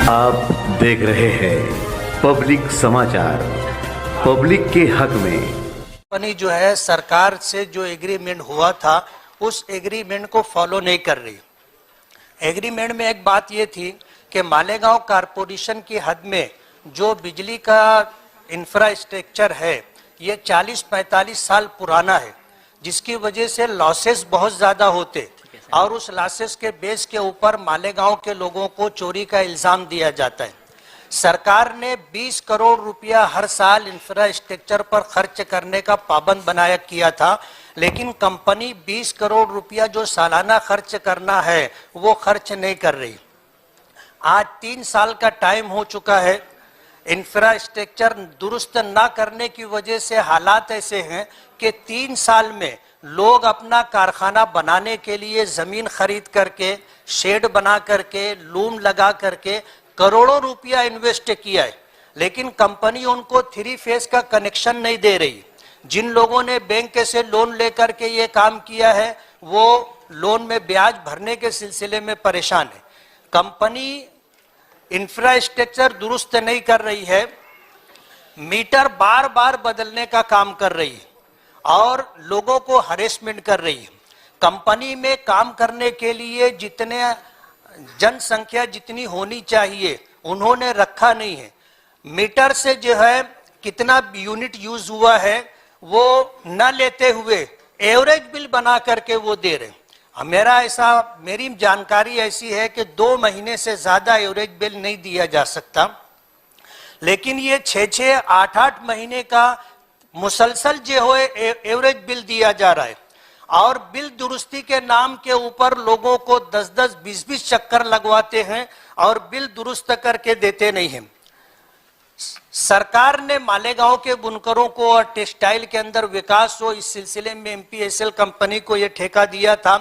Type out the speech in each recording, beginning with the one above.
आप देख रहे हैं पब्लिक समाचार, पब्लिक के हक में। कंपनी जो है सरकार से जो एग्रीमेंट हुआ था उस एग्रीमेंट को फॉलो नहीं कर रही। एग्रीमेंट में एक बात ये थी कि मालेगांव कारपोरेशन की हद में जो बिजली का इंफ्रास्ट्रक्चर है ये 40-45 साल पुराना है, जिसकी वजह से लॉसेस बहुत ज़्यादा होते और उस लॉसेस के बेस के ऊपर मालेगांव के लोगों को चोरी का इल्ज़ाम दिया जाता है। सरकार ने 20 करोड़ रुपया हर साल इंफ्रास्ट्रक्चर पर खर्च करने का पाबंद बनाया किया था, लेकिन कंपनी 20 करोड़ रुपया जो सालाना खर्च करना है वो खर्च नहीं कर रही। आज 3 साल का टाइम हो चुका है। इंफ्रास्ट्रक्चर दुरुस्त ना करने की वजह से हालात ऐसे हैं कि 3 साल में लोग अपना कारखाना बनाने के लिए जमीन खरीद करके, शेड बना करके, लूम लगा करके करोड़ों रुपया इन्वेस्ट किया है, लेकिन कंपनी उनको 3 फेज का कनेक्शन नहीं दे रही। जिन लोगों ने बैंक से लोन लेकर के ये काम किया है वो लोन में ब्याज भरने के सिलसिले में परेशान है। कंपनी इंफ्रास्ट्रक्चर दुरुस्त नहीं कर रही है, मीटर बार बार बदलने का काम कर रही है और लोगों को हरेसमेंट कर रही है। कंपनी में काम करने के लिए जितने जनसंख्या जितनी होनी चाहिए उन्होंने रखा नहीं है। मीटर से जो है कितना यूनिट यूज हुआ है वो न लेते हुए एवरेज बिल बना करके वो दे रहे। मेरी जानकारी ऐसी है कि 2 महीने से ज्यादा एवरेज बिल नहीं दिया जा सकता, लेकिन ये 6-6, 8-8 महीने का मुसलसल जो है एवरेज बिल दिया जा रहा है और बिल दुरुस्ती के नाम के ऊपर लोगों को 10-10, 20-20 चक्कर लगवाते हैं और बिल दुरुस्त करके देते नहीं हैं। सरकार ने मालेगांव के बुनकरों को और टेक्सटाइल के अंदर विकास हो इस सिलसिले में एमपीएसएल कंपनी को यह ठेका दिया था,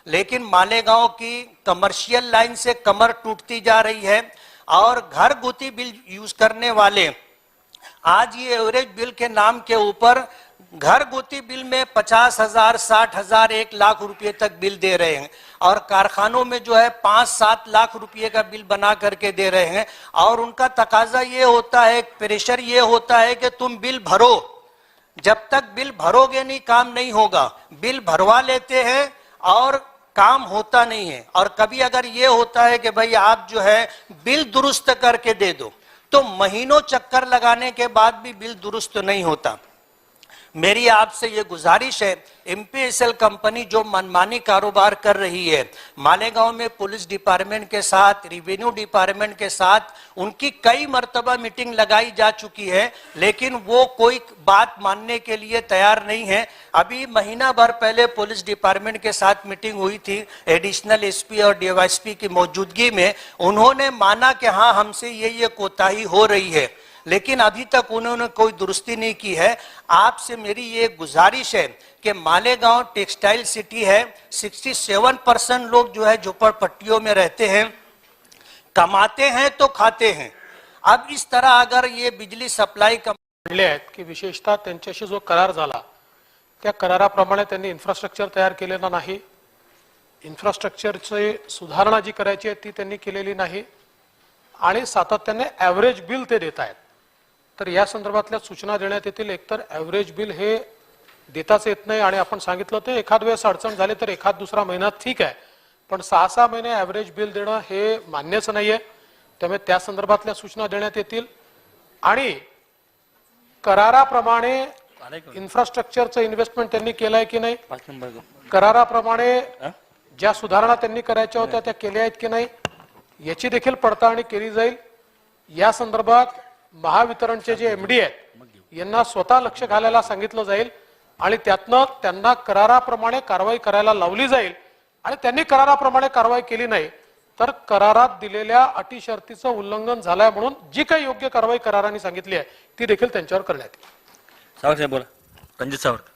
लेकिन मालेगांव की कमर्शियल लाइन से कमर टूटती जा रही है और घर गुती बिल यूज करने वाले आज ये एवरेज बिल के नाम के ऊपर घर गुती बिल में 50,000, 60,000, 1 लाख रुपए तक बिल दे रहे हैं और कारखानों में जो है 5-7 लाख रुपए का बिल बना करके दे रहे हैं और उनका तकाजा ये होता है, प्रेशर ये होता है कि तुम बिल भरो, जब तक बिल भरोगे नहीं काम नहीं होगा। बिल भरवा लेते हैं और काम होता नहीं है। और कभी अगर ये होता है कि भाई आप जो है बिल दुरुस्त करके दे दो, तो महीनों चक्कर लगाने के बाद भी बिल दुरुस्त नहीं होता। मेरी आपसे ये गुजारिश है, एमपीएसएल कंपनी जो मनमानी कारोबार कर रही है, मालेगांव में पुलिस डिपार्टमेंट के साथ, रेवेन्यू डिपार्टमेंट के साथ उनकी कई मर्तबा मीटिंग लगाई जा चुकी है, लेकिन वो कोई बात मानने के लिए तैयार नहीं है। अभी महीना भर पहले पुलिस डिपार्टमेंट के साथ मीटिंग हुई थी एडिशनल एसपी और डीवाईएसपी की मौजूदगी में। उन्होंने माना कि हाँ हमसे ये कोताही हो रही है, लेकिन अभी तक उन्होंने कोई दुरुस्ती नहीं की है। आपसे मेरी ये गुजारिश है कि मालेगांव टेक्सटाइल सिटी है, 67% लोग जो है झोपड़पट्टियों में रहते हैं, कमाते हैं तो खाते हैं। अब इस तरह अगर ये बिजली सप्लाई म्हणले आहेत की विशेषतः त्यांच्याशी जो करार झाला त्या कराराप्रमाणे त्यांनी इन्फ्रास्ट्रक्चर तयार केलेलं नाही, इन्फ्रास्ट्रक्चरची सुधारणा जी करायची आहे ती त्यांनी केलेली नाही आणि सातत्याने ॲव्हरेज बिल ते देत आहेत। तर या संदर्भातल्या सूचना देण्यात येतील। एकतर ॲव्हरेज बिल हे देताच येत नाही आणि आपण सांगितलं ते एखाद वेळेस अडचण झाली तर एखाद दुसरा महिना ठीक आहे, पण 6-6 महिने ॲव्हरेज बिल देणं हे मान्यच नाहीये। त्यामुळे त्या संदर्भातल्या सूचना देण्यात येतील आणि कराराप्रमाणे इन्फ्रास्ट्रक्चरचं इन्व्हेस्टमेंट त्यांनी केलंय की नाही, कराराप्रमाणे ज्या सुधारणा त्यांनी करायच्या होत्या त्या केल्या आहेत की नाही याची देखील पडताळणी केली जाईल। या संदर्भात महावितरणचे जे एमडी आहेत यांना स्वतः लक्ष घालायला सांगितलं जाईल आणि त्यातनं त्यांना कराराप्रमाणे कारवाई करायला लावली जाईल आणि त्यांनी कराराप्रमाणे कारवाई केली नाही तर करारात दिलेल्या अटी शर्तीचं उल्लंघन झालंय म्हणून जी काही योग्य कारवाई कराराने सांगितली आहे ती देखील त्यांच्यावर करण्यात येईल। सावरकर साहेब बोला। रणजित सावरकर।